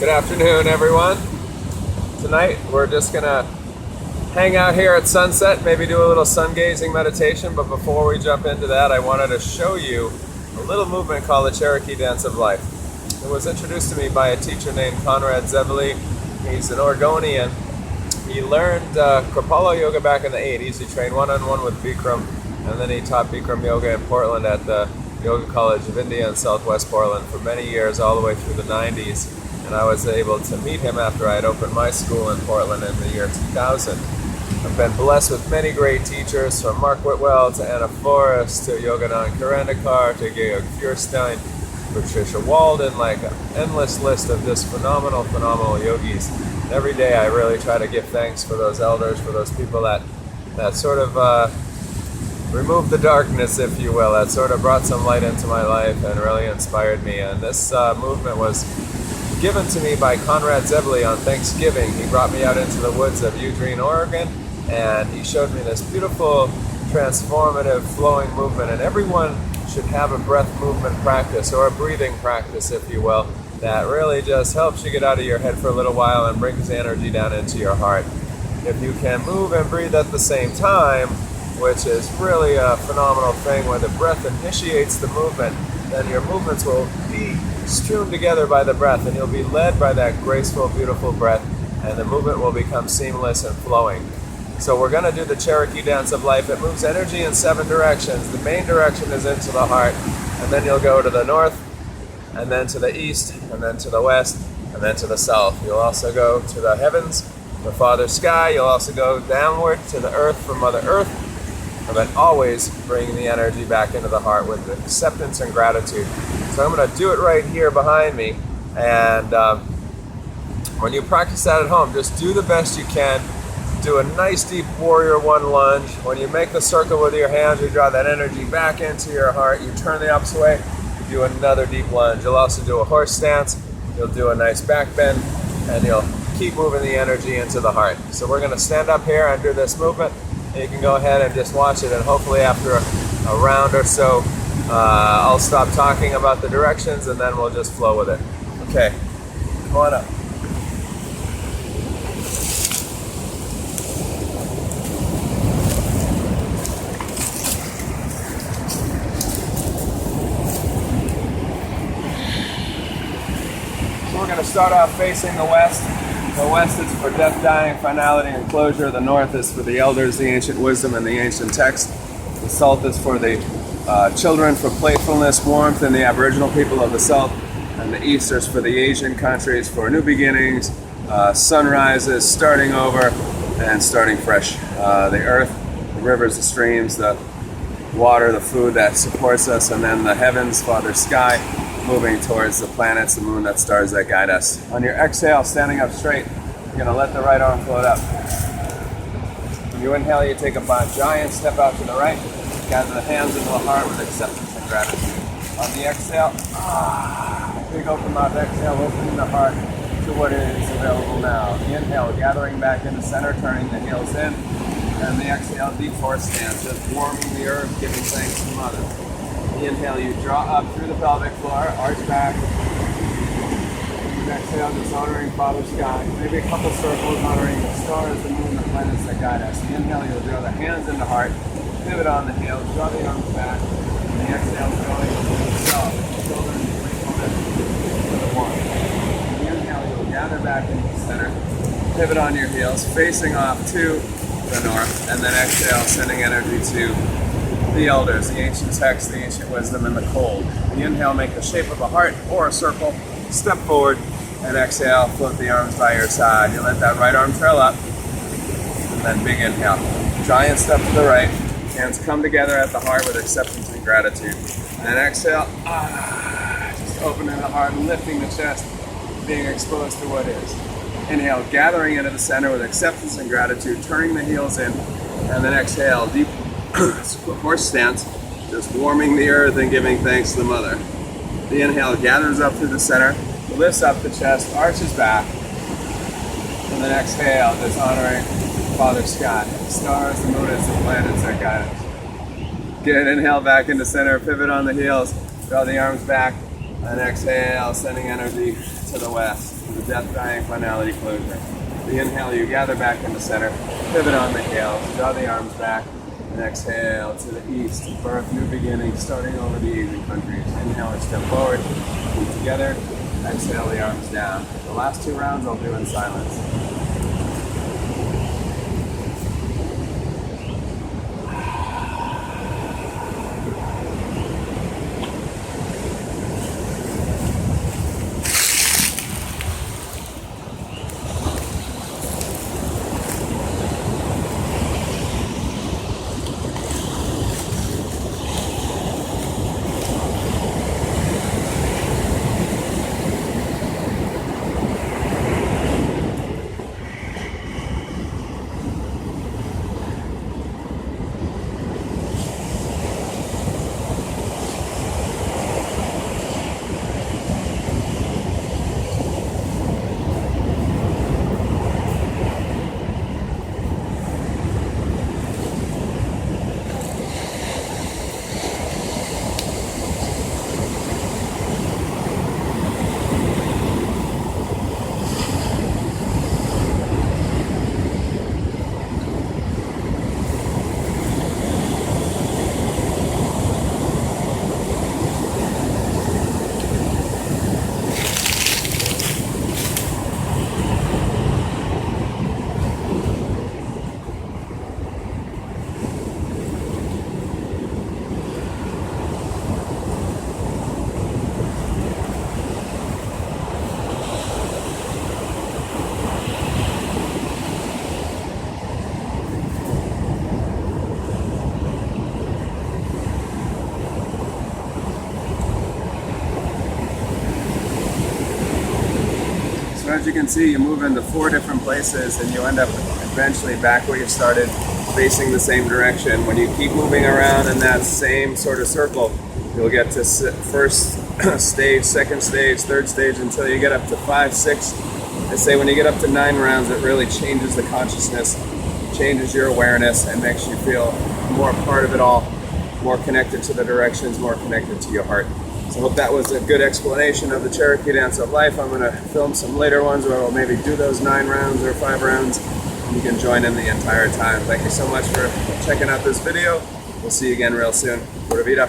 Good afternoon, everyone. Tonight we're just gonna hang out here at sunset, maybe do a little sun gazing meditation, but before we jump into that, I wanted to show you a little movement called the Cherokee Dance of Life. It was introduced to me by a teacher named Conrad Zebeli. He's an Oregonian. He learned Kripalu yoga back in the 80s. He trained one-on-one with Bikram, and then he taught Bikram yoga in Portland at the Yoga College of India in Southwest Portland for many years, all the way through the 90s. And I was able to meet him after I had opened my school in Portland in the year 2000. I've been blessed with many great teachers, from Mark Whitwell to Anna Forrest to Yoganand Karandikar to Georg Feuerstein, Patricia Walden, like an endless list of just phenomenal yogis. And every day I really try to give thanks for those elders, for those people that sort of removed the darkness, if you will, that sort of brought some light into my life and really inspired me. And this movement was given to me by Conrad Zebeli on Thanksgiving. He brought me out into the woods of Eugene, Oregon, and he showed me this beautiful, transformative, flowing movement. And everyone should have a breath movement practice, or a breathing practice, if you will, that really just helps you get out of your head for a little while and brings the energy down into your heart. If you can move and breathe at the same time, which is really a phenomenal thing, where the breath initiates the movement, then your movements will be strewn together by the breath, and you'll be led by that graceful, beautiful breath, and the movement will become seamless and flowing. So we're going to do the Cherokee Dance of Life. It moves energy in 7 directions. The main direction is into the heart, and then you'll go to the north, and then to the east, and then to the west, and then to the south. You'll also go to the heavens, the Father Sky. You'll also go downward to the earth for Mother Earth, and then always bring the energy back into the heart with acceptance and gratitude. So I'm going to do it right here behind me, and when you practice that at home, just do the best you can. Do a nice deep warrior one lunge. When you make the circle with your hands, you draw that energy back into your heart. You turn the opposite way, you do another deep lunge. You'll also do a horse stance. You'll do a nice back bend, and you'll keep moving the energy into the heart. So we're going to stand up here and do this movement. You can go ahead and just watch it, and hopefully after a round or so, I'll stop talking about the directions, and then we'll just flow with it. Okay, come on up. So we're going to start off facing the west. The west is for death, dying, finality, and closure. The north is for the elders, the ancient wisdom, and the ancient text. The south is for the children, for playfulness, warmth, and the Aboriginal people of the south. And the east is for the Asian countries, for new beginnings, sunrises, starting over, and starting fresh. The earth, the rivers, the streams, the water, the food that supports us, and then the heavens, Father Sky, moving towards the planets, the moon, the stars that guide us. On your exhale, standing up straight, you're going to let the right arm float up. When you inhale, you take a giant step out to the right, gather the hands into the heart with acceptance and gratitude. On the exhale, big open mouth exhale, opening the heart to what is available now. The inhale, gathering back into center, turning the heels in, and the exhale, deep horse stance, just warming the earth, giving thanks to Mother. The inhale, you draw up through the pelvic floor, arch back. The exhale, just honoring Father Sky. Maybe a couple circles honoring the stars, the moon, the planets that guide us. The inhale, you'll draw the hands into heart, pivot on the heels, draw the arms back. And the exhale, going over the self, children, to the one. The inhale, you'll gather back into the center, pivot on your heels, facing off to the north, and then exhale, sending energy to the elders, the ancient text, the ancient wisdom, and the cold. The inhale, make the shape of a heart or a circle, step forward, and exhale, float the arms by your side. You let that right arm trail up, and then big inhale. Giant step to the right, hands come together at the heart with acceptance and gratitude. And exhale, just opening the heart, lifting the chest, being exposed to what is. Inhale, gathering into the center with acceptance and gratitude, turning the heels in, and then exhale, deep horse stance, just warming the earth and giving thanks to the Mother. The inhale gathers up through the center, lifts up the chest, arches back, and then exhale, just honoring Father Sky, the stars, the moon, the planets that guide us. Good, inhale back into center, pivot on the heels, draw the arms back, And exhale, sending energy to the west, to the death dying finality closure. The inhale, you gather back into center, pivot on the heels, draw the arms back, and exhale to the east, birth new beginnings, starting over the Asian countries. Inhale and step forward, feet together, exhale the arms down. The last 2 rounds I'll do in silence. As you can see, you move into 4 different places and you end up eventually back where you started, facing the same direction. When you keep moving around in that same sort of circle, you'll get to first stage, second stage, third stage, until you get up to 5, 6. I say when you get up to 9 rounds, it really changes the consciousness, changes your awareness, and makes you feel more part of it all, more connected to the directions, more connected to your heart. So I hope that was a good explanation of the Cherokee Dance of Life. I'm going to film some later ones where we'll maybe do those 9 rounds or 5 rounds. And you can join in the entire time. Thank you so much for checking out this video. We'll see you again real soon. Pura vida.